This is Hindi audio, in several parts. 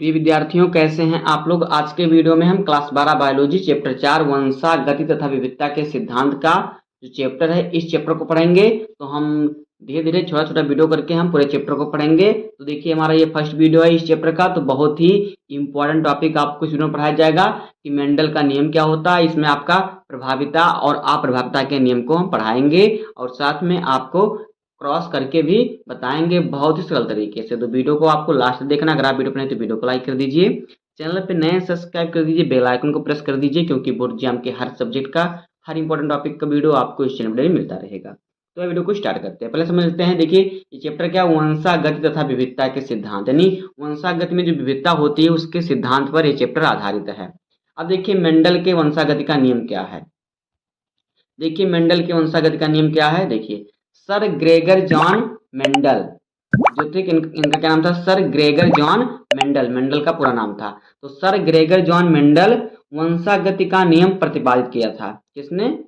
प्रिय विद्यार्थियों, कैसे हैं आप लोग। आज के वीडियो में हम क्लास 12 बायोलॉजी चैप्टर 4 वंशा गति तथा विविधता के सिद्धांत का जो चैप्टर है इस चैप्टर को पढ़ेंगे। तो हम धीरे धीरे छोटा छोटा वीडियो करके हम पूरे चैप्टर को पढ़ेंगे। तो देखिए, हमारा ये फर्स्ट वीडियो है इस चैप्टर का। तो बहुत ही इंपॉर्टेंट टॉपिक आपको इस वीडियो में पढ़ाया जाएगा कि मेंडल का नियम क्या होता है। इसमें आपका प्रभाविता और अप्रभाविता के नियम को हम पढ़ाएंगे और साथ में आपको क्रॉस करके भी बताएंगे बहुत ही सरल तरीके से। तो वीडियो को आपको लास्ट देखना। अगर आप वीडियो पर नहीं तो वीडियो को लाइक कर दीजिए, चैनल पे नए सब्सक्राइब कर दीजिए, बेल आइकन को प्रेस कर दीजिए, क्योंकि बोर्ड एग्जाम के हर सब्जेक्ट का हर इंपॉर्टेंट टॉपिक का वीडियो आपको इस चैनल पर मिलता रहेगा। तो वीडियो को स्टार्ट करते हैं। पहले समझ लेते हैं। देखिए, ये चैप्टर क्या, वंशागति तथा विविधता के सिद्धांत, यानी वंशागति में जो विविधता होती है उसके सिद्धांत पर यह चैप्टर आधारित है। अब देखिए, मेंडल के वंशागति का नियम क्या है। देखिए, मेंडल के वंशागति का नियम क्या है। देखिए, सर ग्रेगर जॉन मेंडल जो थे, इनका क्या नाम था, sir Gregor John Mendel. Mendel का पूरा नाम था। तो सर ग्रेगर जॉन मेंडल वंशागति का नियम प्रतिपादित किया था। किसने?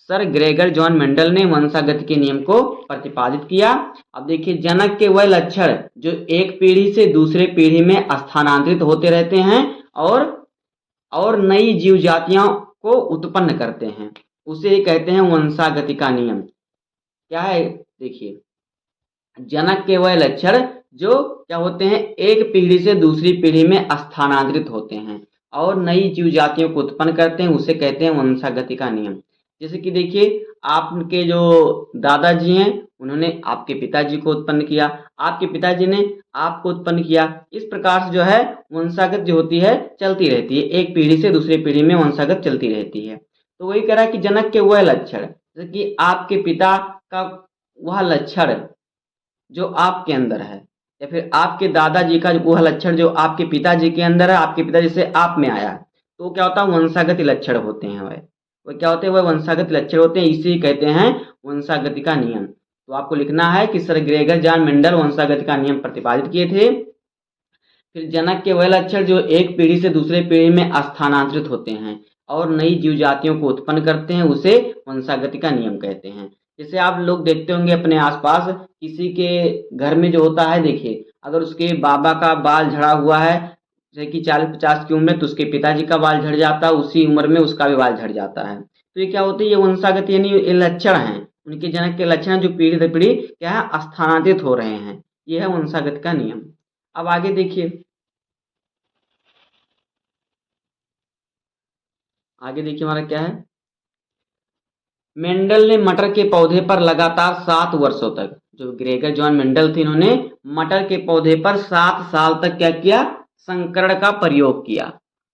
सर ग्रेगर जॉन मेंडल ने वंशागति के नियम को प्रतिपादित किया। अब देखिए, जनक के वह लक्षण जो एक पीढ़ी से दूसरे पीढ़ी में स्थानांतरित होते रहते हैं और नई जीव जातियों को उत्पन्न करते हैं, उसे कहते हैं वंशागति का नियम। क्या है? देखिए, जनक के वह लक्षण जो क्या होते हैं, एक पीढ़ी से दूसरी पीढ़ी में स्थानांतरित होते हैं और नई जीव जातियों को उत्पन्न करते हैं, उसे कहते हैं वंशागति का नियम। जैसे कि देखिए, आपके जो दादाजी हैं उन्होंने आपके पिताजी को उत्पन्न किया, आपके पिताजी ने आपको उत्पन्न किया। इस प्रकार से जो है वंशागत जो होती है चलती रहती है, एक पीढ़ी से दूसरी पीढ़ी में वंशागत चलती रहती है। तो वही कह रहा है कि जनक के वह लक्षण, जैसे कि आपके पिता का वह लक्षण जो आपके अंदर है, या फिर आपके दादाजी का वह लक्षण जो आपके पिताजी के अंदर है, आपके पिताजी से आप में आया, तो क्या होता है, वंशागत लक्षण होते हैं। वह क्या होते हैं, वह वंशागत लक्षण होते हैं। इसे कहते हैं वंशागति का नियम। तो आपको लिखना है कि सर ग्रेगर जॉन मेंडल वंशागति का नियम प्रतिपादित किए थे। फिर जनक के वह लक्षण जो एक पीढ़ी से दूसरे पीढ़ी में स्थानांतरित होते हैं और नई जीव जातियों को उत्पन्न करते हैं, उसे वंशागति का नियम कहते हैं। जैसे आप लोग देखते होंगे अपने आसपास किसी के घर में जो होता है, देखिए, अगर उसके बाबा का बाल झड़ा हुआ है, जैसे कि 40-50 की उम्र में, तो उसके पिताजी का बाल झड़ जाता है, उसी उम्र में उसका भी बाल झड़ जाता है। तो ये क्या होती है, ये वंशागति, यानी ये लक्षण हैं, उनके जनक के लक्षण जो पीढ़ी दर पीढ़ी क्या है स्थानांतरित हो रहे हैं। ये है वंशागति का नियम। अब आगे देखिए, हमारा क्या है, मेंडल ने मटर के पौधे पर लगातार 7 वर्षों तक, जो ग्रेगर जॉन मेंडल थे, इन्होंने मटर के पौधे पर 7 साल तक क्या किया, संकरण का प्रयोग किया।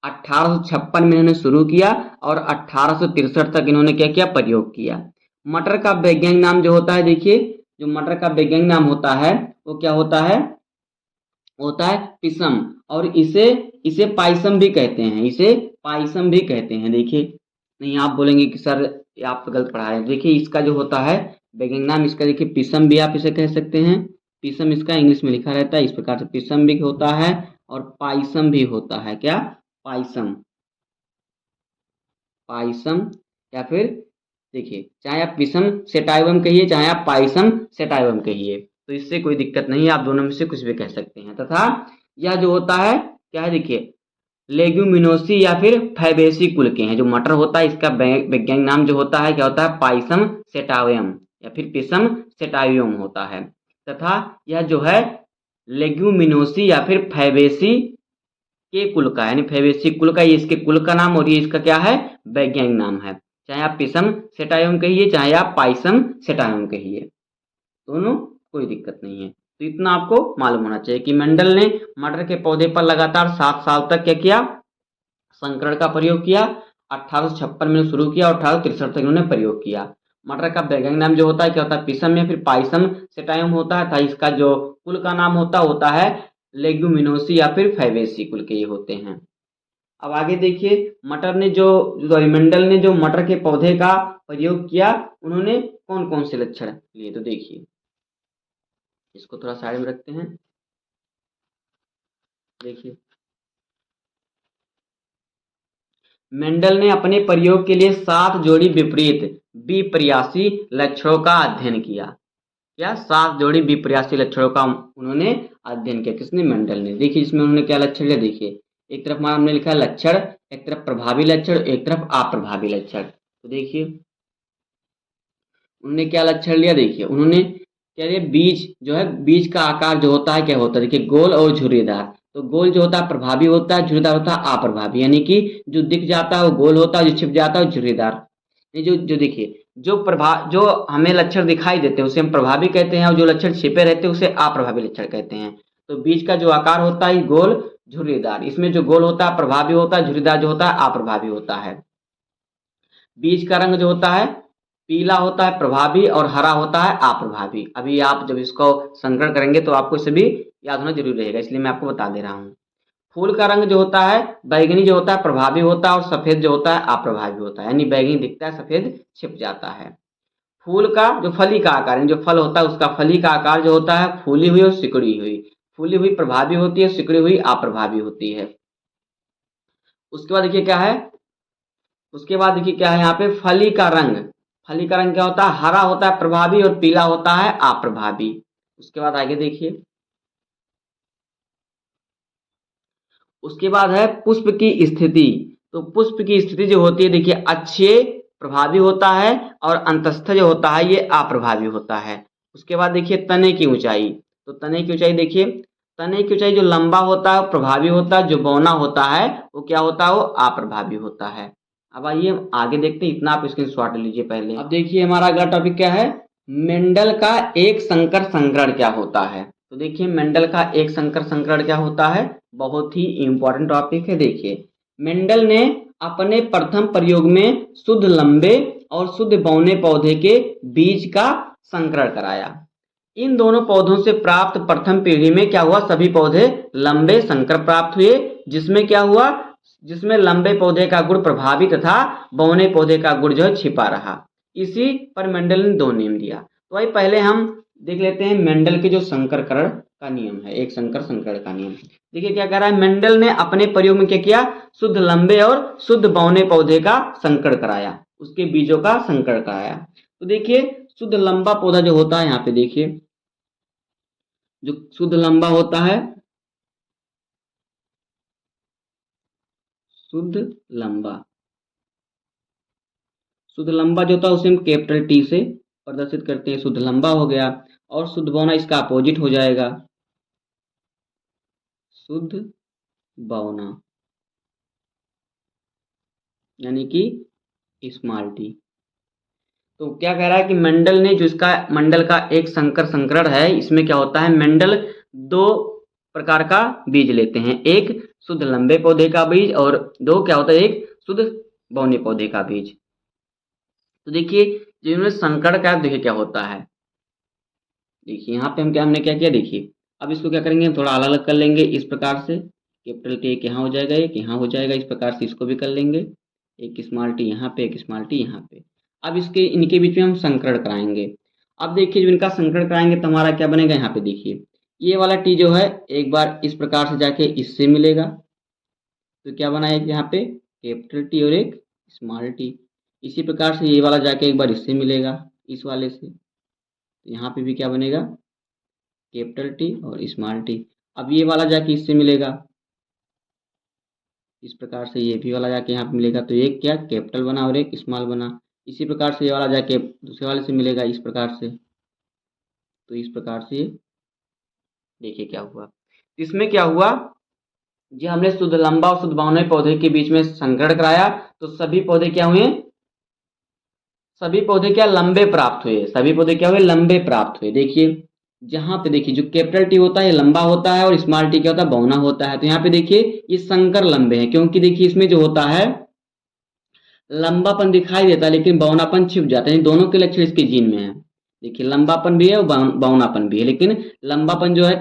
1856 में इन्होंने शुरू किया और 1863 तक इन्होंने क्या किया, प्रयोग किया। मटर का वैज्ञानिक नाम जो होता है, देखिए, जो मटर का वैज्ञानिक नाम होता है वो क्या होता है पिसम, और इसे इसे पाइसम भी कहते हैं, इसे पाइसम भी कहते हैं। देखिए, नहीं आप बोलेंगे कि सर ये आप तो गलत पढ़ा रहे हैं। देखिए, इसका जो होता है वैज्ञानिक नाम, इसका देखिए पिसम भी आप इसे कह सकते हैं। पिसम इसका इंग्लिश में लिखा रहता है, इस प्रकार से पिसम भी होता है और पाइसम भी होता है। क्या? पाइसम, पाइसम, या फिर देखिए, चाहे आप पिसम सेटाइवम कहिए, चाहे आप पाइसम सेटाइवम कहिए, तो इससे कोई दिक्कत नहीं है, आप दोनों में से कुछ भी कह सकते हैं। तथा यह जो होता है क्या है, देखिए, लेग्यूमिनोसी या फिर फैबेसी कुल के हैं। जो मटर होता है इसका वैज्ञानिक नाम जो होता है क्या होता है, पाइसम सेटावियम या फिर पिसम सेटावियम होता है। तथा यह जो है लेग्यूमिनोसी या फिर फैबेसी के कुल का, यानी फैबेसी कुल का, ये इसके कुल का नाम और ये इसका क्या है, वैज्ञानिक नाम है। चाहे आप पिसम सेटावियम कहिए, चाहे आप पाइसम सेटावियम कहिए, दोनों कोई दिक्कत नहीं है। तो इतना आपको मालूम होना चाहिए कि मेंडल ने मटर के पौधे पर लगातार 7 साल तक क्या किया, संकरण का प्रयोग किया। 1856 में शुरू किया और 1863 तक इन्होंने प्रयोग किया। मटर का वैज्ञानिक नाम जो होता है क्या होता है, पिसम या फिर पाइसम सेटाइम होता है, था इसका जो कुल का नाम होता है लेग्यूमिनोसी या फिर फैबेसी कुल के ये होते हैं। अब आगे देखिए, मेंडल ने जो मटर के पौधे का प्रयोग किया, उन्होंने कौन कौन से लक्षण लिए, तो देखिए, इसको थोड़ा साइड में रखते हैं। देखिए, मेंडल ने अपने प्रयोग के लिए 7 जोड़ी विपरीत विपर्यासी लक्षणों का अध्ययन किया। क्या 7 जोड़ी विपर्यासी लक्षणों का उन्होंने अध्ययन किया। किसने? मेंडल ने। देखिए इसमें उन्होंने क्या लक्षण लिया, देखिए एक तरफ हमारा हमने लिखा है लक्षण, एक तरफ प्रभावी लक्षण, एक तरफ अप्रभावी लक्षण। तो देखिए उन्होंने क्या लक्षण लिया, देखिए उन्होंने क्या लिया, बीज जो है, बीज का आकार जो होता है क्या होता है, देखिए गोल और झुर्रीदार। तो गोल जो होता है प्रभावी होता है, झुर्रीदार होता है अप्रभावी, यानी कि जो दिख जाता है वो गोल होता है, जो छिप जाता है वो झुर्रीदार। ये जो जो देखिए जो हमें लक्षण दिखाई देते हैं उसे हम प्रभावी कहते हैं, और जो लक्षण छिपे रहते हैं उसे अप्रभावी लक्षण कहते हैं। तो बीज का जो आकार होता है गोल झुर्रीदार, इसमें जो गोल होता है प्रभावी होता है, झुर्रीदार जो होता है अप्रभावी होता है। बीज का रंग जो होता है पीला होता है प्रभावी, और हरा होता है अप्रभावी। अभी आप जब इसको संकलन करेंगे तो आपको इसे भी याद होना जरूरी रहेगा, इसलिए मैं आपको बता दे रहा हूँ। फूल का रंग जो होता है बैंगनी जो होता है प्रभावी होता है, और सफेद जो होता है अप्रभावी होता है, यानी बैंगनी दिखता है सफेद छिप जाता है। फूल का जो फली का आकार, यानी जो फल होता है उसका फली का आकार जो होता है फूली हुई और सिकुड़ी हुई। फूली हुई प्रभावी होती है, सिकुड़ी हुई अप्रभावी होती है। उसके बाद देखिए क्या है, उसके बाद देखिए क्या है यहाँ पे, फली का रंग। फली का रंग क्या होता है, हरा होता है प्रभावी, और पीला होता है अप्रभावी। उसके बाद आगे देखिए, उसके बाद है पुष्प की स्थिति। तो पुष्प की स्थिति जो होती है देखिए अक्षीय प्रभावी होता है, और अंतस्थ जो होता है ये अप्रभावी होता है। उसके बाद देखिए तने की ऊंचाई। तो तने की ऊंचाई देखिए, तने की ऊंचाई जो लंबा होता है वो प्रभावी होता है, जो बौना होता है वो क्या होता है, वो अप्रभावी होता है। अब आइए आगे देखते हैं, इतना आप स्क्रीनशॉट लीजिए पहले। अब देखिए हमारा अगला टॉपिक क्या है, मेंडल का एक संकर संकरण क्या होता है। तो देखिए मेंडल का एक संकर संकरण क्या होता है, बहुत ही इंपॉर्टेंट टॉपिक है। देखिए मेंडल ने अपने प्रथम प्रयोग में शुद्ध लंबे और शुद्ध बौने पौधे के बीज का संकरण कराया। इन दोनों पौधों से प्राप्त प्रथम पीढ़ी में क्या हुआ, सभी पौधे लंबे संकर प्राप्त हुए, जिसमें क्या हुआ, जिसमें लंबे पौधे का गुण प्रभावी तथा बौने पौधे का गुण जो है छिपा रहा। इसी पर मेंडल ने 2 नियम दिया। तो भाई पहले हम देख लेते हैं मेंडल के जो संकरकरण का नियम है, एक संकर संकरण का नियम। देखिए क्या कह रहा है, मेंडल ने अपने प्रयोग में क्या किया, शुद्ध लंबे और शुद्ध बौने पौधे का संकरण कराया, उसके बीजों का संकरण कराया। तो देखिए शुद्ध लंबा पौधा जो होता है, यहाँ पे देखिए जो शुद्ध लंबा होता है, शुद्ध लंबा, शुद्ध लंबा जो होता है उसे हम कैपिटल टी से प्रदर्शित करते हैं, शुद्ध लंबा हो गया। और शुद्ध बौना इसका अपोजिट हो जाएगा, शुद्ध बौना, यानी कि स्मॉल टी। तो क्या कह रहा है कि मेंडल ने जो इसका मंडल का एक संकर संकरण है, इसमें क्या होता है, मेंडल 2 प्रकार का बीज लेते हैं, एक शुद्ध लंबे पौधे का बीज, और 2 क्या होता है, एक शुद्ध बौने पौधे का बीज। तो देखिए जिन्होंने संकरण का, देखिए क्या होता है, देखिए यहाँ पे हमने क्या किया, देखिए अब इसको क्या करेंगे, हम थोड़ा अलग अलग कर लेंगे इस प्रकार से। कैपिटल टी एक यहाँ हो जाएगा, एक यहाँ हो जाएगा, इस प्रकार से इसको भी कर लेंगे, एक स्मॉल टी यहाँ पे, एक स्मॉल टी यहाँ पे। अब इसके इनके बीच में हम संकरण कराएंगे। अब देखिए जो इनका संकरण कराएंगे तो हमारा क्या बनेगा, यहाँ पे देखिए ये वाला टी जो है एक बार इस प्रकार से जाके इससे मिलेगा, तो क्या बना है यहाँ पे, कैपिटल टी और एक स्मॉल टी। इसी प्रकार से ये वाला जाके एक बार इससे मिलेगा, इस वाले से, तो यहाँ पे भी क्या बनेगा, कैपिटल टी और स्मॉल टी। अब ये वाला जाके इससे मिलेगा, इस प्रकार से ये भी वाला जाके यहाँ पे मिलेगा, तो एक क्या कैपिटल बना और एक स्मॉल बना। इसी प्रकार से ये वाला जाके दूसरे वाले से मिलेगा इस प्रकार से, तो इस प्रकार से देखिए क्या हुआ, इसमें क्या हुआ, जो हमने शुद्ध लंबा और शुद्ध बौने पौधे के बीच में संकरण कराया, तो सभी पौधे क्या हुए, सभी पौधे क्या लंबे प्राप्त हुए, सभी पौधे क्या हुए, लंबे प्राप्त हुए। देखिए जहां पे देखिए जो कैपिटल टी होता है ये लंबा होता है, और स्मॉल टी क्या होता है, बौना होता है। तो यहाँ पे देखिए ये संकर लंबे हैं, क्योंकि देखिए इसमें जो होता है लंबापन दिखाई देता है लेकिन बौनापन छिप जाता है, दोनों के लक्षण इसके जीन में है। देखिए लंबापन भी है और बौनापन भी है, लेकिन लंबापन जो है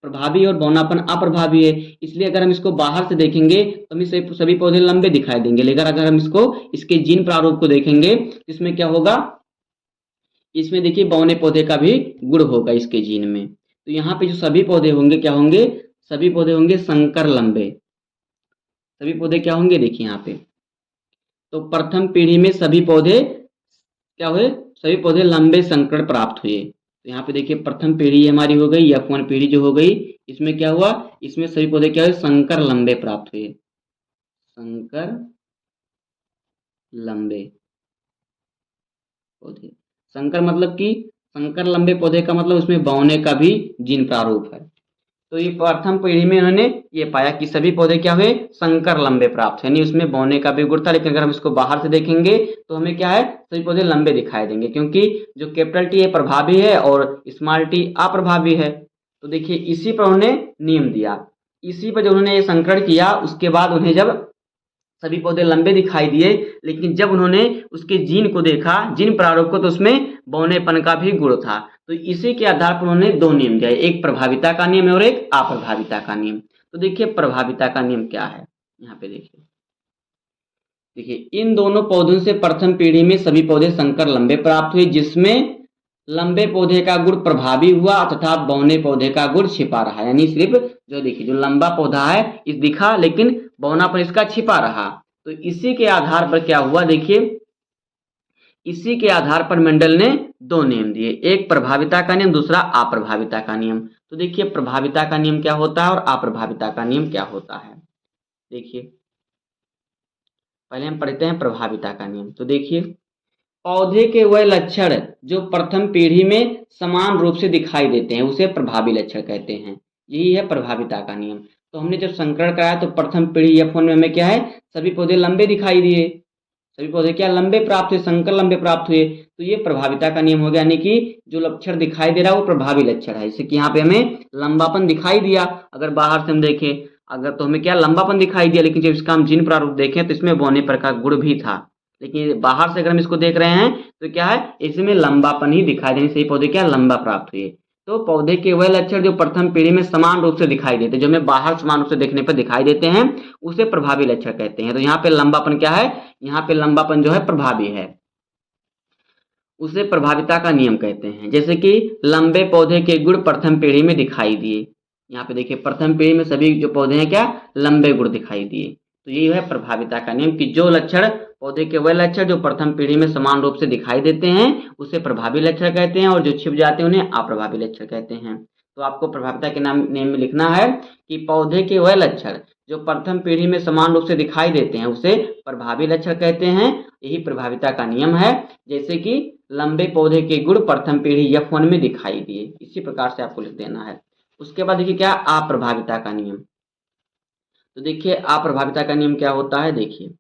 प्रभावी और बौनापन अप्रभावी है। इसलिए अगर हम इसको बाहर से देखेंगे तो हमें सभी पौधे लंबे दिखाई देंगे, लेकिन अगर हम इसको इसके जीन प्रारूप को देखेंगे इसमें क्या होगा, इसमें देखिए बौने पौधे का भी गुण होगा इसके जीन में। तो यहाँ पे जो सभी पौधे होंगे क्या होंगे, सभी पौधे होंगे संकर लंबे, सभी पौधे क्या होंगे, देखिए यहाँ पे तो प्रथम पीढ़ी में सभी पौधे क्या हुए, सभी पौधे लंबे संकरण प्राप्त हुए। तो यहाँ पे देखिए प्रथम पीढ़ी हमारी हो गई, F1 पीढ़ी जो हो गई, इसमें क्या हुआ, इसमें सभी पौधे क्या हुए, संकर लंबे प्राप्त हुए, संकर लंबे पौधे। संकर मतलब कि संकर लंबे पौधे का मतलब उसमें बौने का भी जीन प्रारूप है। तो ये प्रथम पीढ़ी में उन्होंने ये पाया कि सभी पौधे क्या हुए, संकर लंबे प्राप्त, यानी उसमें बौने का भी गुण था। लेकिन अगर हम इसको बाहर से देखेंगे तो हमें क्या है, सभी पौधे लंबे दिखाई देंगे, क्योंकि जो कैपिटल टी है प्रभावी है और स्मॉल टी अप्रभावी है। तो देखिए इसी पर उन्होंने नियम दिया, इसी पर जब उन्होंने ये संकरण किया, उसके बाद उन्हें जब सभी पौधे लंबे दिखाई दिए, लेकिन जब उन्होंने उसके जीन को देखा, जीन प्रारूप को, तो उसमें बौनेपन का भी गुण था। तो इसी के आधार पर उन्होंने दो नियम दिए, एक प्रभाविता का नियम है और एक अप्रभाविता का नियम। तो देखिए प्रभाविता का नियम क्या है, यहाँ पे देखिए इन दोनों पौधों से प्रथम पीढ़ी में सभी पौधे संकर लंबे प्राप्त हुए, जिसमें लंबे पौधे का गुण प्रभावी हुआ तथा बौने पौधे का गुण छिपा रहा। यानी सिर्फ जो देखिए जो लंबा पौधा है इस दिखा, लेकिन बौनापन इसका छिपा रहा। तो इसी के आधार पर क्या हुआ, देखिए इसी के आधार पर मेंडल ने दो नियम दिए, एक प्रभाविता का नियम, दूसरा अप्रभाविता का नियम। तो देखिए प्रभाविता का नियम क्या होता है और अप्रभाविता का नियम क्या होता है। देखिए पहले हम पढ़ते हैं प्रभाविता का नियम। तो देखिए पौधे के वह लक्षण जो प्रथम पीढ़ी में समान रूप से दिखाई देते हैं उसे प्रभावी लक्षण कहते हैं, यही है प्रभाविता का नियम। तो हमने जब संकरण कराया तो प्रथम पीढ़ी F1 में हमें क्या है, सभी पौधे लंबे दिखाई दिए, सभी पौधे क्या लंबे प्राप्त हुए, संकर लंबे प्राप्त हुए। तो ये प्रभाविता का नियम हो गया, यानी कि जो लक्षण दिखाई दे रहा है वो प्रभावी लक्षण है। जैसे कि यहाँ पे हमें लंबापन दिखाई दिया, अगर बाहर से हम देखें अगर तो हमें क्या लंबापन दिखाई दिया, लेकिन जब इसका हम जीन प्रारूप देखें तो इसमें बौने पर का गुण भी था। लेकिन बाहर से अगर हम इसको देख रहे हैं तो क्या है, इसमें लंबापन ही दिखाई देने से पौधे क्या लंबा प्राप्त हुए। तो पौधे के वह लक्षण जो प्रथम पीढ़ी में समान रूप से दिखाई देते, जो हमें बाहर समान रूप से देखने पर दिखाई देते हैं, उसे प्रभावी लक्षण कहते हैं। तो यहाँ पे लंबापन क्या है, यहाँ पे लंबापन जो है प्रभावी है, उसे प्रभाविता का नियम कहते हैं। जैसे कि लंबे पौधे के गुण प्रथम पीढ़ी में दिखाई दिए, यहाँ पे देखिए प्रथम पीढ़ी में सभी जो पौधे हैं क्या लंबे गुण दिखाई दिए। तो ये है प्रभाविता का नियम कि जो लक्षण पौधे के वह लक्षण जो प्रथम पीढ़ी में समान रूप से दिखाई देते हैं उसे प्रभावी लक्षण कहते हैं, और जो छिप जाते हैं उन्हें अप्रभावी लक्षण कहते हैं। तो आपको प्रभाविता के नाम नेम में लिखना है कि पौधे के वह लक्षण जो प्रथम पीढ़ी में समान रूप से दिखाई देते हैं उसे प्रभावी लक्षण कहते हैं, यही प्रभाविता का नियम है। जैसे कि लंबे पौधे के गुण प्रथम पीढ़ी F1 में दिखाई दिए, इसी प्रकार से आपको लिख देना है। उसके बाद देखिए क्या अप्रभाविता का नियम। तो देखिए अप्रभाविता का नियम क्या होता है, देखिए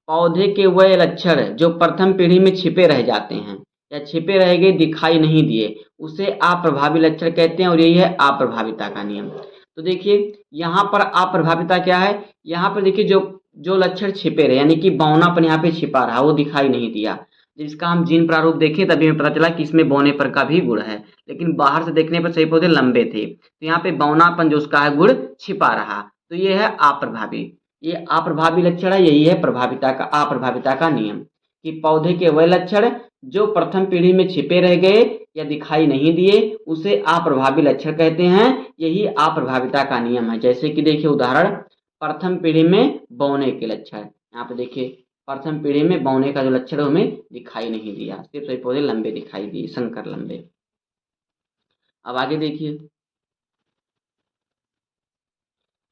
पौधे के वह लक्षण जो प्रथम पीढ़ी में छिपे रह जाते हैं या छिपे रह गए दिखाई नहीं दिए उसे अप्रभावी लक्षण कहते हैं, और यही है अप्रभाविता का नियम। तो देखिए यहाँ पर अप्रभाविता क्या है, यहाँ पर देखिए जो जो लक्षण छिपे रहे यानी कि बौनापन यहाँ पे छिपा रहा वो दिखाई नहीं दिया, जिसका हम जीन प्रारूप देखें तभी हमें पता चला कि इसमें बौने पर का भी गुण है, लेकिन बाहर से देखने पर सभी पौधे लंबे थे, तो यहाँ पे बौनापन जो उसका है गुण छिपा रहा। तो ये है अप्रभावी, ये अप्रभावी लक्षण है, यही है प्रभाविता का अप्रभाविता का नियम कि पौधे के वह लक्षण जो प्रथम पीढ़ी में छिपे रह गए या दिखाई नहीं दिए उसे अप्रभावी लक्षण कहते हैं, यही अप्रभाविता का नियम है। जैसे कि देखिए उदाहरण प्रथम पीढ़ी में बौने के लक्षण, यहाँ पे देखिए प्रथम पीढ़ी में बौने का जो लक्षण हमें दिखाई नहीं दिया, सिर्फ सभी पौधे लंबे दिखाई दिए, संकर लंबे। अब आगे देखिए,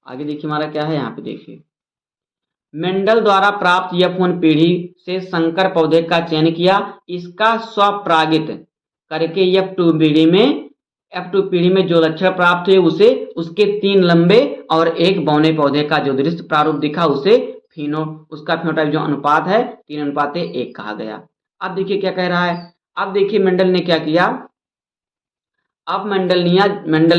आगे देखिए हमारा क्या है, यहाँ पे देखिए मेंडल द्वारा प्राप्त F1 पीढ़ी से संकर पौधे का चयन किया, इसका स्वपरागित करके F2 पीढ़ी में जो लक्षण प्राप्त हुए उसे उसके 3 लंबे और 1 बौने पौधे का जो दृश्य प्रारूप दिखा उसे उसका फिनोटाइप जो अनुपात है 3:1 कहा गया। अब देखिए क्या कह रहा है, अब देखिए मेंडल ने क्या किया, अब मेंडल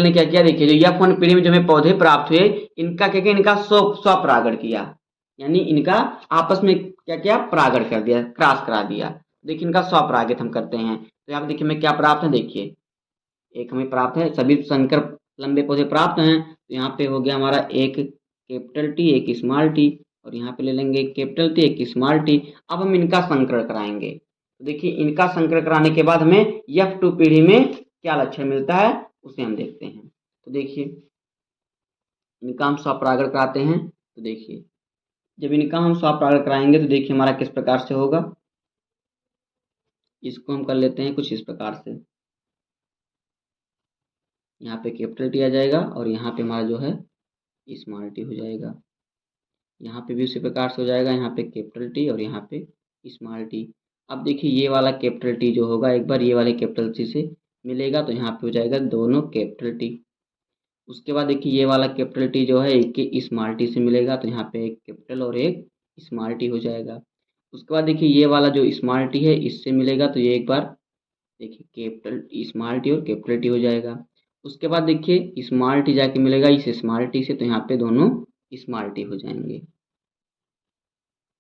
ने क्या किया, देखिए जो F1 पीढ़ी में जो हमें पौधे प्राप्त हुए इनका क्या किया, इनका स्वपरागण किया, यानी इनका आपस में क्या किया परागण कर दिया, क्रॉस करा दिया। देखिए इनका स्वपरागित हम करते हैं तो यहाँ पे देखिए हमें क्या प्राप्त है, देखिए एक हमें प्राप्त है, सभी संकर लंबे पौधे प्राप्त हैं। तो यहाँ पे हो गया हमारा एक कैपिटल टी एक स्मॉल टी, और यहाँ पे ले लेंगे एक कैपिटल टी एक स्मॉल टी। अब हम इनका संकरण कराएंगे, तो देखिए इनका संकरण कराने के बाद हमें F2 पीढ़ी में क्या लक्षण मिलता है उसे हम देखते हैं। तो देखिए इनका हम स्वपरागण कराते हैं, तो देखिए जब इनका हम स्वपरागण कराएंगे तो देखिए हमारा किस प्रकार से होगा, इसको हम कर लेते हैं कुछ इस प्रकार से। यहाँ पे कैपिटल टी आ जाएगा और यहाँ पे हमारा जो है स्मॉल टी हो जाएगा। यहाँ पे भी उसी प्रकार से हो जाएगा, यहाँ पे कैपिटल टी और यहाँ पे स्मॉल टी। अब देखिए ये वाला कैपिटल टी जो होगा एक बार ये वाले कैपिटल टी से मिलेगा तो यहाँ पे हो जाएगा दोनों कैपिटल टी। उसके बाद देखिए ये वाला कैपिटल टी जो है एक के स्मॉल टी से मिलेगा तो यहाँ पे एक कैपिटल और एक स्मॉल टी हो जाएगा। उसके बाद देखिए ये वाला जो स्मॉल टी है इससे मिलेगा तो ये एक बार देखिए कैपिटल स्मॉल टी और कैपिटल टी हो जाएगा। उसके बाद देखिए स्मॉल टी जाके मिलेगा इस स्मॉल टी से तो यहाँ पे दोनों स्मॉल टी हो जाएंगे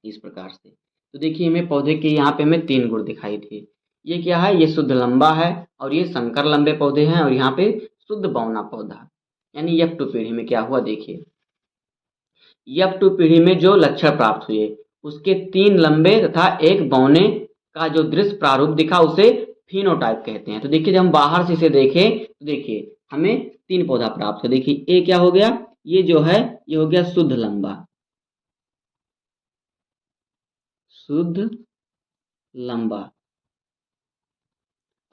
इस प्रकार से। तो देखिए हमें पौधे के यहाँ पे हमें 3 गुण दिखाई दिए। ये क्या है, ये शुद्ध लंबा है और ये संकर लंबे पौधे हैं और यहाँ पे शुद्ध बौना पौधा यानी F2 पीढ़ी में क्या हुआ देखिए। F2 पीढ़ी में जो लक्षण प्राप्त हुए उसके 3 लंबे तथा 1 बौने का जो दृश्य प्रारूप दिखा उसे फिनोटाइप कहते हैं। तो देखिए जब हम बाहर से इसे देखें तो देखिए हमें 3 पौधा प्राप्त हो। देखिए ए क्या हो गया, ये जो है ये हो गया शुद्ध लंबा, शुद्ध लंबा,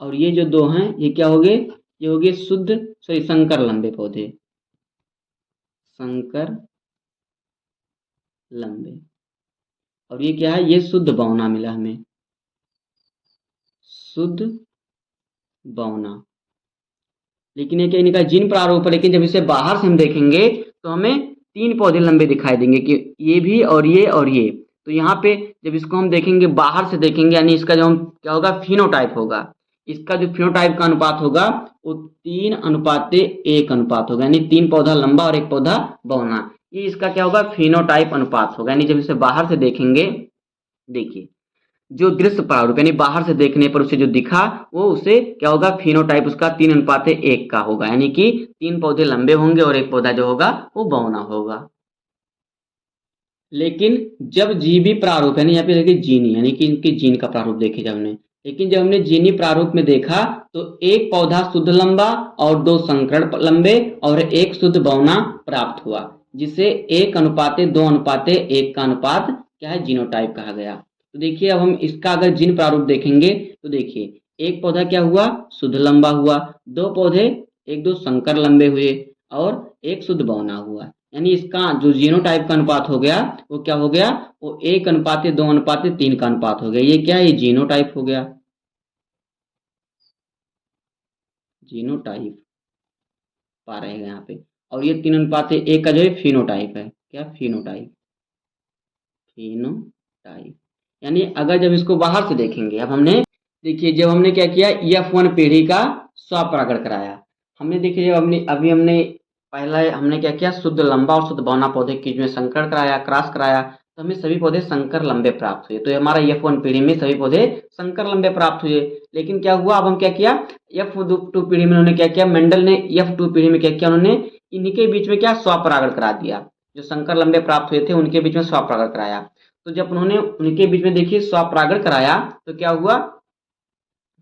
और ये जो 2 हैं ये क्या हो गए, ये हो गए संकर लंबे पौधे, संकर लंबे। और ये क्या है, ये शुद्ध बौना मिला हमें, शुद्ध बौना। लेकिन ये क्या इनका जीन प्रारूप है, लेकिन जब इसे बाहर से हम देखेंगे तो हमें 3 पौधे लंबे दिखाई देंगे कि ये भी और ये और ये। तो यहाँ पे जब इसको हम देखेंगे बाहर से देखेंगे यानी इसका जो हम क्या होगा फिनोटाइप होगा, इसका जो फिनोटाइप का अनुपात होगा वो 3:1 अनुपात होगा, यानी 3 पौधा लंबा और 1 पौधा बौना। ये इसका क्या होगा फिनोटाइप अनुपात होगा। यानी जब इसे बाहर से देखेंगे, देखिए जो दृश्य प्रारूप यानी बाहर से देखने पर उसे जो दिखा वो उसे क्या होगा फिनोटाइप उसका 3:1 का होगा, यानी कि 3 पौधे लंबे होंगे और 1 पौधा जो होगा वो बौना होगा। लेकिन जब जीवी प्रारूप यानी यहाँ पे देखिए जीनी यानी कि इनके जीन का प्रारूप देखे जब हमने, लेकिन जब हमने जीनी प्रारूप में देखा तो 1 पौधा शुद्ध लंबा और 2 संकरण लंबे और 1 शुद्ध बौना प्राप्त हुआ, जिसे 1:2:1 का अनुपात क्या है जीनोटाइप कहा गया। तो देखिए अब हम इसका अगर जीन प्रारूप देखेंगे तो देखिए 1 पौधा क्या हुआ शुद्ध लंबा हुआ, 2 पौधे 1-2 संकर लंबे हुए और 1 शुद्ध बौना हुआ, यानी इसका जो जीनोटाइप का अनुपात हो गया वो क्या हो गया, वो 1:2:3 का अनुपात हो गया। ये क्या है, ये जीनोटाइप हो गया, जीनोटाइप पा रहे हैं यहाँ पे। और ये 3:1 का जो है फिनोटाइप है, क्या फिनोटाइप, फिनोटाइप। यानी अगर जब इसको बाहर से देखेंगे, अब हमने देखिए जब हमने क्या किया F1 पीढ़ी का स्वपरागण कराया, हमने देखिए जब हमने पहला हमने क्या किया शुद्ध लंबा और शुद्ध बौना पौधे की जो संकरण कराया क्रॉस कराया तो हमें सभी पौधे संकर लंबे प्राप्त हुए। तो हमारा F1 पीढ़ी में सभी पौधे संकर लंबे प्राप्त हुए। लेकिन क्या हुआ, अब हम क्या किया F2 पीढ़ी में उन्होंने क्या किया, मेंडल ने F2 पीढ़ी में क्या किया, उन्होंने इनके बीच में क्या स्वपरागण करा दिया, जो संकर लंबे प्राप्त हुए थे उनके बीच में स्वपरागण कराया। तो जब उन्होंने उनके बीच में देखिए स्वपरागण कराया तो क्या हुआ,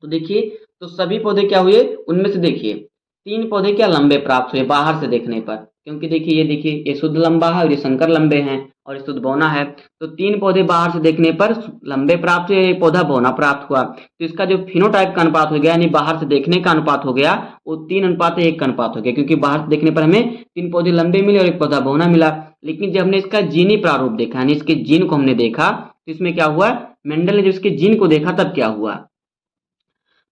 तो देखिए तो सभी पौधे क्या हुए, उनमें से देखिए 3 पौधे क्या लंबे प्राप्त हुए बाहर से देखने पर, क्योंकि देखिए ये शुद्ध लंबा है और ये संकर लंबे हैं और ये शुद्ध बौना है। तो 3 पौधे बाहर से देखने पर लंबे प्राप्त हुए, एक पौधा बौना प्राप्त हुआ। तो इसका जो फिनोटाइप का अनुपात हो गया यानी बाहर से देखने का अनुपात हो गया वो 3:1 का अनुपात हो गया, क्योंकि बाहर से देखने पर हमें 3 पौधे लंबे मिले और 1 पौधा बौना मिला। लेकिन जब हमने इसका जीनी प्रारूप देखा यानी इसके जीन को हमने देखा तो इसमें क्या हुआ, मेंडल ने जब इसके जीन को देखा तब क्या हुआ,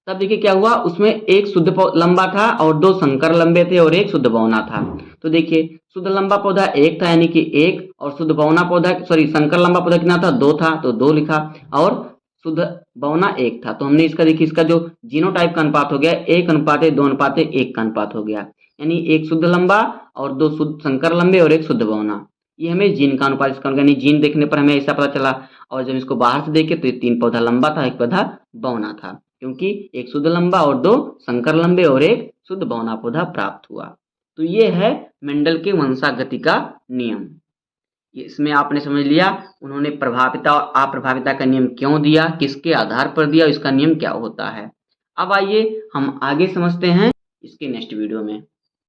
तब देखिए क्या हुआ, उसमें 1 शुद्ध लंबा था और 2 संकर लंबे थे और 1 शुद्ध बौना था। तो देखिए शुद्ध लंबा पौधा 1 था यानी कि 1, और शुद्ध बौना पौधा संकर लंबा पौधा कितना था 2 था तो 2 लिखा, और शुद्ध बौना 1 था। तो हमने इसका देखिए इसका जो जीनोटाइप का अनुपात हो गया 1:2:1 का अनुपात हो गया, यानी 1 शुद्ध लंबा और 2 शुद्ध संकर लंबे और 1 शुद्ध बौना। ये हमें जीन का अनुपात इसका यानी जीन देखने पर हमें ऐसा पता चला। और जब इसको बाहर से देखे तो ये 3 पौधा लंबा था 1 पौधा बौना था, क्योंकि 1 शुद्ध लंबा और 2 संकर लंबे और 1 शुद्ध बौना पौधा प्राप्त हुआ। तो ये है मेंडल के वंशागति का नियम। इसमें आपने समझ लिया उन्होंने प्रभाविता और अप्रभाविता का नियम क्यों दिया, किसके आधार पर दिया, इसका नियम क्या होता है। अब आइए हम आगे समझते हैं इसके नेक्स्ट वीडियो में।